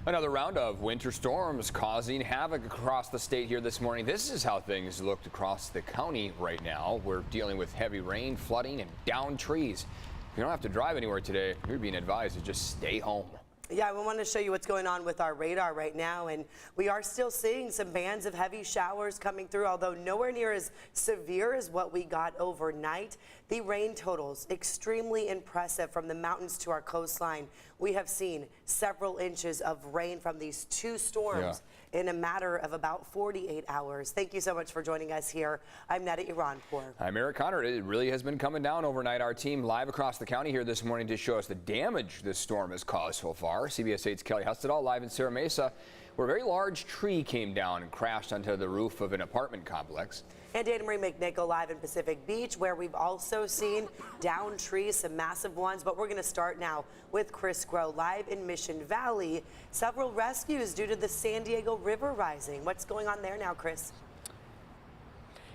Another round of winter storms causing havoc across the state here this morning. This is how things looked across the county right now. We're dealing with heavy rain, flooding, and downed trees. If you don't have to drive anywhere today, you're being advised to just stay home. Yeah, we want to show you what's going on with our radar right now, and we are still seeing some bands of heavy showers coming through, although nowhere near as severe as what we got overnight. The rain totals extremely impressive from the mountains to our coastline. We have seen several inches of rain from these two storms in a matter of about 48 hours. Thank you so much for joining us here. I'm Netta Iranpour. I'm Eric Hunter. It really has been coming down overnight. Our team live across the county here this morning to show us the damage this storm has caused so far. CBS 8's Kelly Hustedall live in Serra Mesa, where a very large tree came down and crashed onto the roof of an apartment complex. And Dana Marie McNichol live in Pacific Beach, where we've also seen downed trees, some massive ones. But we're going to start now with Chris Grow live in Mission Valley. Several rescues due to the San Diego River rising. What's going on there now, Chris?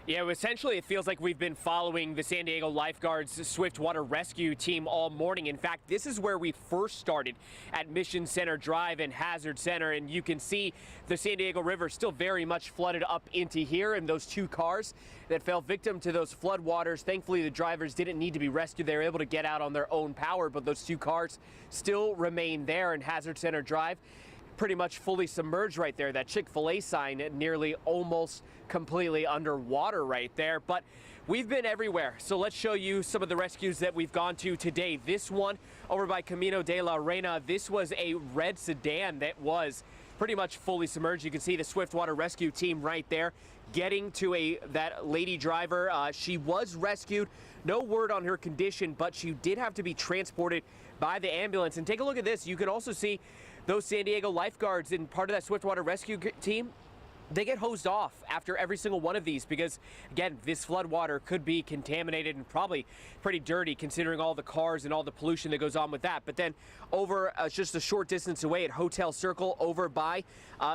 Yeah, essentially it feels like we've been following the San Diego Lifeguards Swiftwater Rescue Team all morning. In fact, this is where we first started at Mission Center Drive and Hazard Center, and you can see the San Diego River still very much flooded up into here, and those two cars that fell victim to those flood waters, thankfully the drivers didn't need to be rescued. They were able to get out on their own power, but those two cars still remain there in Hazard Center Drive. Pretty much fully submerged right there. That Chick-fil-A sign nearly almost completely underwater right there. But we've been everywhere, so let's show you some of the rescues that we've gone to today. This one over by Camino de la Reina, this was a red sedan that was pretty much fully submerged. You can see the Swiftwater Rescue Team right there getting to that lady driver. She was rescued. No word on her condition, but she did have to be transported by the ambulance. And take a look at this. You can also see those San Diego lifeguards and part of that Swiftwater Rescue Team. They get hosed off after every single one of these because, again, this flood water could be contaminated and probably pretty dirty considering all the cars and all the pollution that goes on with that. But then over just a short distance away at Hotel Circle over by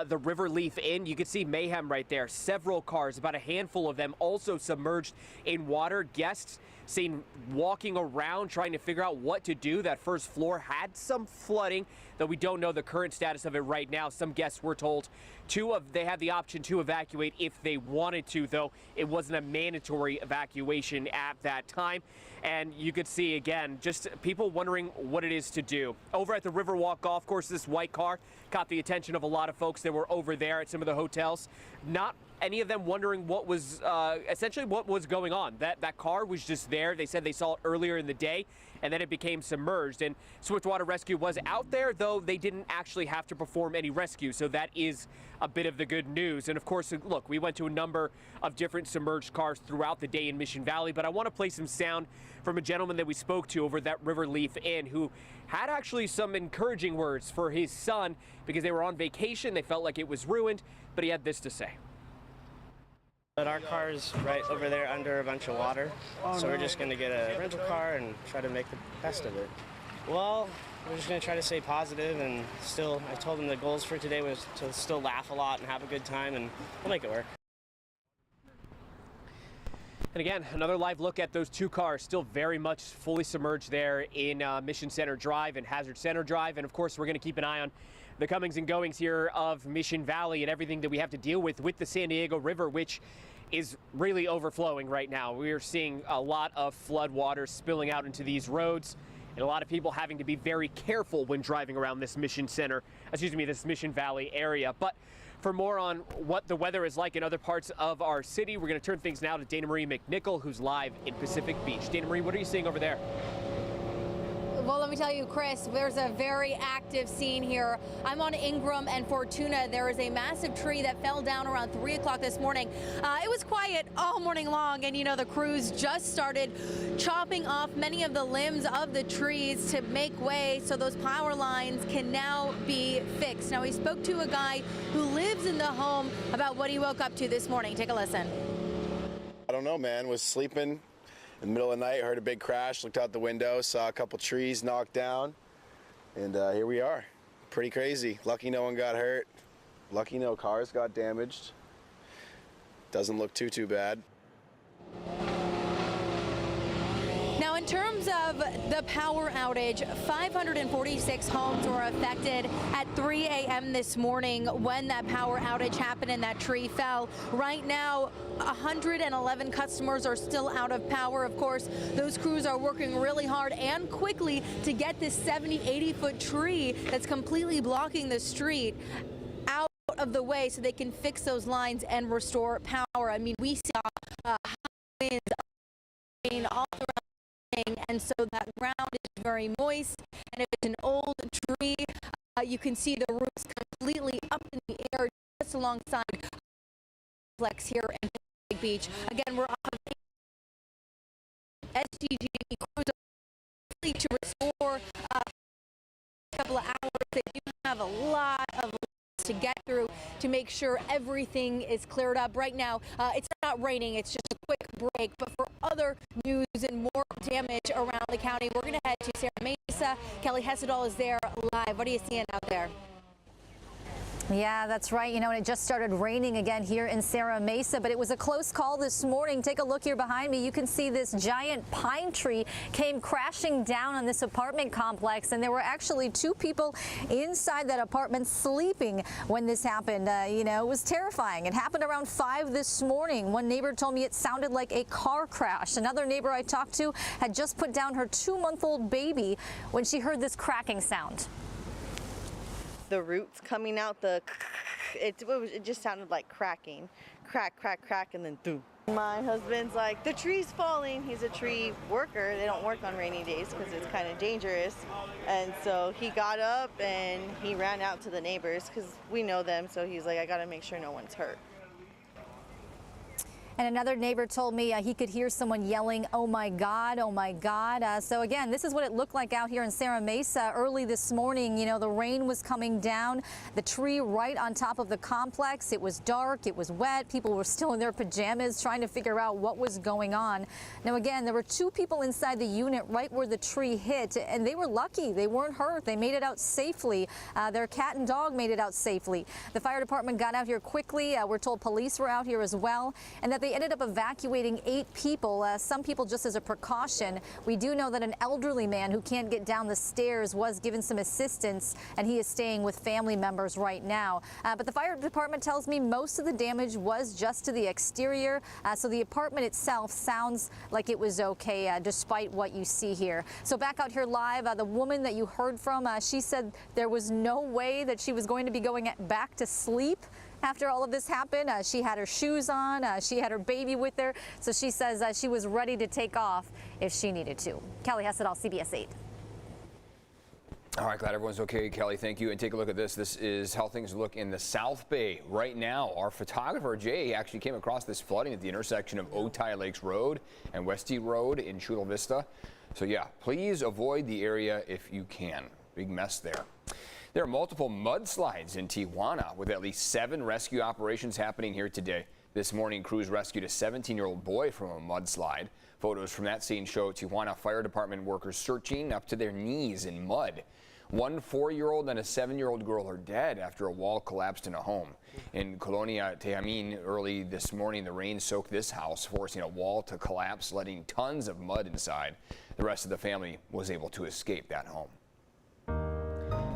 the River Leaf Inn, you can see mayhem right there. Several cars, about a handful of them, also submerged in water. Guests seen walking around trying to figure out what to do. That first floor had some flooding, though we don't know the current status of it right now. Some guests were told they had the option to evacuate if they wanted to, though it wasn't a mandatory evacuation at that time. And you could see, again, just people wondering what it is to do. Over at the Riverwalk Golf Course, this white car caught the attention of a lot of folks that were over there at some of the hotels. Not any of them wondering what was essentially what was going on. That car was just there. They said they saw it earlier in the day, and then it became submerged. And Swiftwater Rescue was out there, though they didn't actually have to perform any rescue. So that is a bit of the good news. And of course, look, we went to a number of different submerged cars throughout the day in Mission Valley, but I want to play some sound from a gentleman that we spoke to over that River Leaf Inn who had actually some encouraging words for his son because they were on vacation. They felt like it was ruined, but he had this to say. But our car's right over there under a bunch of water, so we're just going to get a rental car and try to make the best of it. Well, we're just going to try to stay positive and still, I told him the goals for today was to still laugh a lot and have a good time, and we'll make it work. And again, another live look at those two cars still very much fully submerged there in Mission Center Drive and Hazard Center Drive. And of course, we're going to keep an eye on the comings and goings here of Mission Valley and everything that we have to deal with the San Diego River, which is really overflowing right now. We are seeing a lot of flood water spilling out into these roads, and a lot of people having to be very careful when driving around this Mission Valley area. But for more on what the weather is like in other parts of our city, we're going to turn things now to Dana Marie McNichol, who's live in Pacific Beach. Dana Marie, what are you seeing over there? Well, let me tell you, Chris, there's a very active scene here. I'm on Ingram and Fortuna. There is a massive tree that fell down around 3 o'clock this morning. It was quiet all morning long, and, you know, the crews just started chopping off many of the limbs of the trees to make way so those power lines can now be fixed. Now, we spoke to a guy who lives in the home about what he woke up to this morning. Take a listen. I don't know, man. Was sleeping in the middle of the night, heard a big crash, looked out the window, saw a couple trees knocked down, and here we are. Pretty crazy. Lucky no one got hurt. Lucky no cars got damaged. Doesn't look too bad. Now, in In terms of the power outage, 546 homes were affected at 3 a.m. this morning when that power outage happened and that tree fell. Right now, 111 customers are still out of power. Of course, those crews are working really hard and quickly to get this 80-foot tree that's completely blocking the street out of the way so they can fix those lines and restore power. I mean, we saw high winds, rain all around. And so that ground is very moist, and if it's an old tree, you can see the roots completely up in the air just alongside the complex here in Pacific Beach. Again, we're off of SDG crews to restore a couple of hours. They do have a lot of to get through to make sure everything is cleared up. Right now, it's not raining, it's just a quick break. But for other news and more damage around the county, we're going to head to Serra Mesa. Kelly Hessedal is there live. What are you seeing out there? Yeah, that's right. You know, and it just started raining again here in Serra Mesa, but it was a close call this morning. Take a look here behind me. You can see this giant pine tree came crashing down on this apartment complex, and there were actually 2 people inside that apartment sleeping when this happened. You know, it was terrifying. It happened around 5 this morning. One neighbor told me it sounded like a car crash. Another neighbor I talked to had just put down her 2-month-old baby when she heard this cracking sound. The roots coming out, it just sounded like cracking, crack, crack, crack, and then boom. My husband's like, the tree's falling. He's a tree worker. They don't work on rainy days because it's kind of dangerous. And so he got up and he ran out to the neighbors because we know them. So he's like, I got to make sure no one's hurt. And another neighbor told me he could hear someone yelling, "Oh my God, oh my God." So again, this is what it looked like out here in Serra Mesa early this morning. You know, the rain was coming down, the tree right on top of the complex. It was dark, it was wet. People were still in their pajamas trying to figure out what was going on. Now again, there were 2 people inside the unit right where the tree hit, and they were lucky. They weren't hurt. They made it out safely. Their cat and dog made it out safely. The fire department got out here quickly. We're told police were out here as well, and that they ended up evacuating 8 people, some people just as a precaution. We do know that an elderly man who can't get down the stairs was given some assistance, and he is staying with family members right now. But the fire department tells me most of the damage was just to the exterior, so the apartment itself sounds like it was okay, despite what you see here. So back out here live, the woman that you heard from, she said there was no way that she was going to be going back to sleep after all of this happened. She had her shoes on, she had her baby with her, so she says she was ready to take off if she needed to. Kelly Hessedal, CBS 8. All right, glad everyone's okay, Kelly. Thank you. And take a look at this. This is how things look in the South Bay right now. Our photographer, Jay, actually came across this flooding at the intersection of Otay Lakes Road and Westie Road in Chula Vista. So yeah, please avoid the area if you can. Big mess there. There are multiple mudslides in Tijuana, with at least 7 rescue operations happening here today. This morning, crews rescued a 17-year-old boy from a mudslide. Photos from that scene show Tijuana Fire Department workers searching up to their knees in mud. One 4-year-old and a 7-year-old girl are dead after a wall collapsed in a home. In Colonia Tejamin early this morning, the rain soaked this house, forcing a wall to collapse, letting tons of mud inside. The rest of the family was able to escape that home.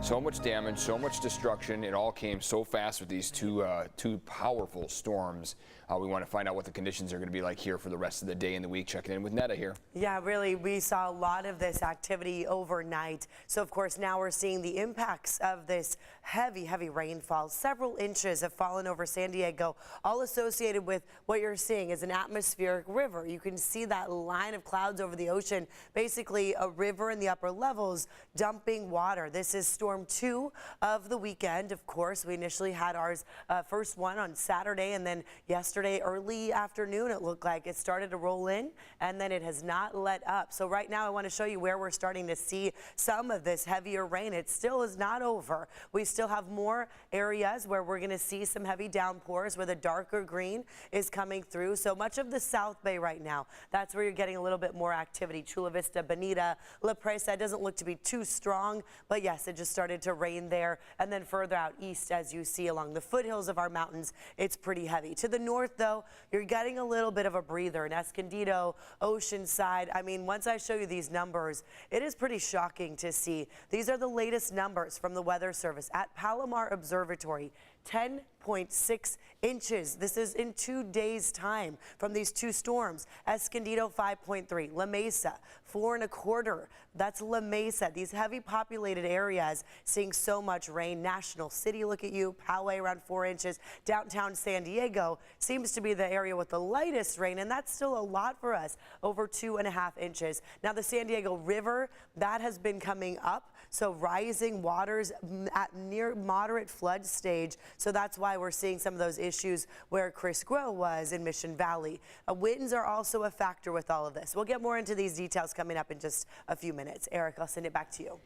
So much damage, so much destruction. It all came so fast with these two powerful storms. We want to find out what the conditions are going to be like here for the rest of the day and the week. Checking in with Netta here. Yeah, really, we saw a lot of this activity overnight. So, of course, now we're seeing the impacts of this heavy, heavy rainfall. Several inches have fallen over San Diego, all associated with what you're seeing is an atmospheric river. You can see that line of clouds over the ocean, basically a river in the upper levels dumping water. This is Storm 2 of the weekend. Of course, we initially had ours first one on Saturday, and then yesterday early afternoon it looked like it started to roll in, and then it has not let up. So right now I want to show you where we're starting to see some of this heavier rain. It still is not over. We still have more areas where we're going to see some heavy downpours where the darker green is coming through. So much of the South Bay right now, that's where you're getting a little bit more activity. Chula Vista, Bonita, La Presa doesn't look to be too strong, but yes, it just started started to rain there. And then further out east, as you see along the foothills of our mountains, it's pretty heavy. To the north, though, you're getting a little bit of a breather in Escondido, Oceanside. I mean, once I show you these numbers, it is pretty shocking to see. These are the latest numbers from the Weather Service at Palomar Observatory. 10.6 inches. This is in 2 days' time from these two storms. Escondido 5.3, La Mesa 4.25. That's La Mesa. These heavy populated areas seeing so much rain. National City, look at you, Poway around 4 inches. Downtown San Diego seems to be the area with the lightest rain, and that's still a lot for us, over 2.5 inches. Now the San Diego River, that has been coming up, so rising waters at near moderate flood stage. So that's why we're seeing some of those issues where Chris Grow was in Mission Valley. Winds are also a factor with all of this. We'll get more into these details coming up in just a few minutes. Eric, I'll send it back to you.